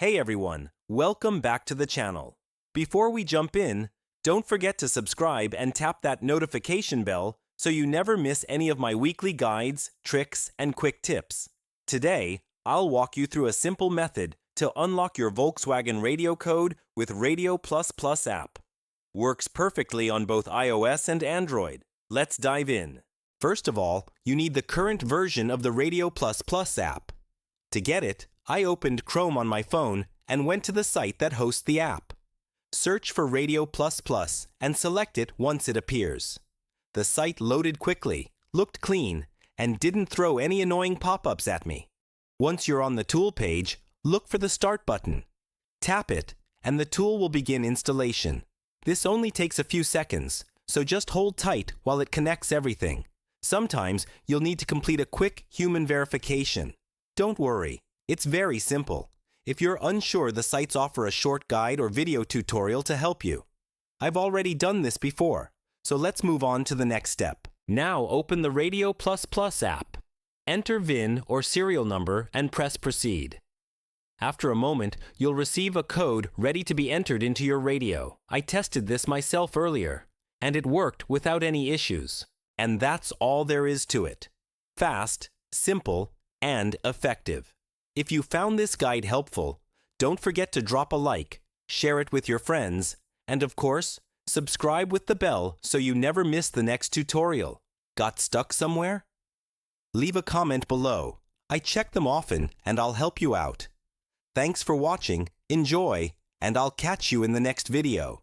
Hey everyone, welcome back to the channel. Before we jump in, don't forget to subscribe and tap that notification bell so you never miss any of my weekly guides, tricks, and quick tips. Today, I'll walk you through a simple method to unlock your Volkswagen radio code with Radio++ app. Works perfectly on both iOS and Android. Let's dive in. First of all, you need the current version of the Radio++ app. To get it, I opened Chrome on my phone and went to the site that hosts the app. Search for Radio++ and select it once it appears. The site loaded quickly, looked clean, and didn't throw any annoying pop-ups at me. Once you're on the tool page, look for the Start button. Tap it, and the tool will begin installation. This only takes a few seconds, so just hold tight while it connects everything. Sometimes you'll need to complete a quick human verification. Don't worry, it's very simple. If you're unsure, the sites offer a short guide or video tutorial to help you. I've already done this before, so let's move on to the next step. Now open the Radio++ app. Enter VIN or serial number and press Proceed. After a moment, you'll receive a code ready to be entered into your radio. I tested this myself earlier, and it worked without any issues. And that's all there is to it. Fast, simple, and effective. If you found this guide helpful, don't forget to drop a like, share it with your friends, and of course, subscribe with the bell so you never miss the next tutorial. Got stuck somewhere? Leave a comment below. I check them often and I'll help you out. Thanks for watching, enjoy, and I'll catch you in the next video.